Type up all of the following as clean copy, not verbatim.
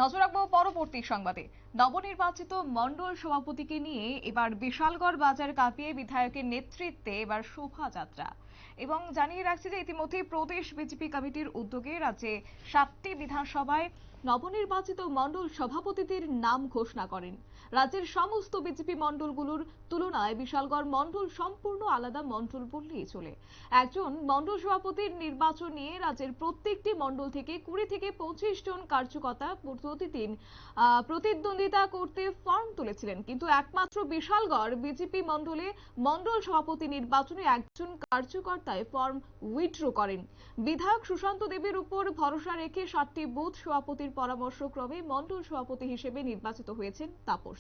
নজর রাখবো পরবর্তী সংবাদে। নবনির্বাচিত মণ্ডল সভাপতিকে নিয়ে এবার বিশালগড় বাজার কাঁপিয়ে বিধায়কের নেতৃত্বে এবার শোভাযাত্রা। এবং জানিয়ে রাখছি যে ইতিমধ্যে প্রদেশ বিজেপি কমিটির উদ্যোগে রাজ্যে 7টি বিধানসভায় নবনির্বাচিত মণ্ডল সভাপতিদের নাম ঘোষণা করেন। রাজ্যের সমস্ত বিজেপি মণ্ডলগুলোর তুলনায় বিশালগড় মণ্ডল সম্পূর্ণ আলাদা মণ্ডল বললেই চলে। একজন মণ্ডল সভাপতির নির্বাচন নিয়ে রাজ্যের প্রত্যেকটি মণ্ডল থেকে 20 থেকে 25 জন কার্যকর্তা প্রতিদিন প্রতিদ্বন্দ্বিতা করতে ফর্ম তুলেছিলেন, কিন্তু একমাত্র বিশালগড় বিজেপি মণ্ডলে মণ্ডল সভাপতি নির্বাচনে একজন কার্যকর্তায় ফর্ম উইথড্র করেন। বিধায়ক সুশান্ত দেবের উপর ভরসা রেখে 7টি বুথ সভাপতির পরামর্শক্রমে মণ্ডল সভাপতি হিসেবে নির্বাচিত হয়েছেন তপন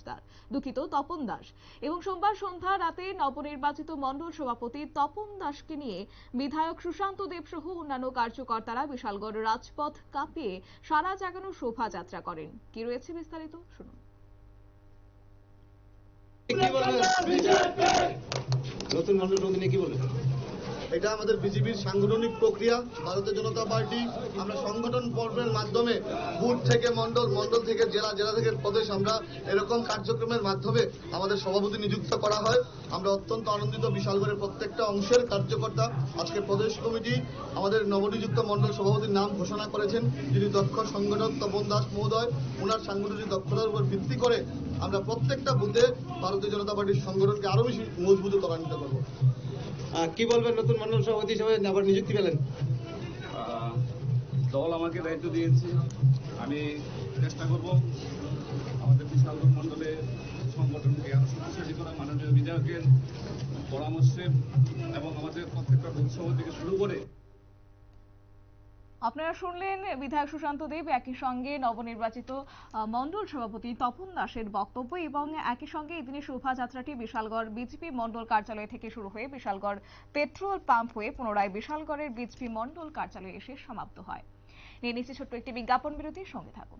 দাস। এবং সোমবার সন্ধ্যা রাতে নবনির্বাচিত মণ্ডল সভাপতি তপন দাসকে নিয়ে বিধায়ক সুশান্ত দেব সহ অন্যান্য কার্যকর্তারা বিশালগড় রাজপথ কাঁপিয়ে সারা জাগানো শোভাযাত্রা করেন। কি রয়েছে বিস্তারিত শুনুন। নতুন মণ্ডল নিয়ে কি বলবেন? এটা আমাদের বিজেপির সাংগঠনিক প্রক্রিয়া। ভারতীয় জনতা পার্টি আমরা সংগঠন পর্বের মাধ্যমে বুথ থেকে মণ্ডল, মণ্ডল থেকে জেলা, জেলা থেকে প্রদেশ, আমরা এরকম কার্যক্রমের মাধ্যমে আমাদের সভাপতি নিযুক্ত করা হয়। আমরা অত্যন্ত আনন্দিত। বিশালগড়ের প্রত্যেকটা অংশের কার্যকর্তা আজকে প্রদেশ কমিটি আমাদের নবনিযুক্ত মণ্ডল সভাপতির নাম ঘোষণা করেছেন, যিনি দক্ষ সংগঠক তপন দাস মহোদয়। ওনার সাংগঠনিক দক্ষতার উপর ভিত্তি করে আমরা প্রত্যেকটা বুথে ভারতীয় জনতা পার্টির সংগঠনকে আরো বেশি মজবুত ত্বরান্বিত করবো। কি বলবেন, নতুন মণ্ডল সভাপতি হিসেবে আবার নিযুক্তি পেলেন? দল আমাকে দায়িত্ব দিয়েছে, আমি চেষ্টা করব আমাদের বিশালগড় মণ্ডলে সংগঠনকে আরো শক্তিশালী করা, মাননীয় বিধায়কের পরামর্শে এবং আমাদের প্রত্যেকটা বুথ সভাপতি থেকে শুরু করে। আপনারা শুনলেন বিধায়ক সুশান্ত দেব, একই সঙ্গে নবনির্বাচিত মণ্ডল সভাপতি তপন দাসের বক্তব্য। এবং একই সঙ্গে এদিনের শোভাযাত্রাটি বিশালগড় বিজেপি মণ্ডল কার্যালয় থেকে শুরু হয়ে বিশালগড় পেট্রোল পাম্প হয়ে পুনরায় বিশালগড়ের বিজেপি মণ্ডল কার্যালয়ে এসে সমাপ্ত হয়। নিয়ে নিচ্ছে ছোট্ট একটি বিজ্ঞাপন বিরতির সঙ্গে থাকুন।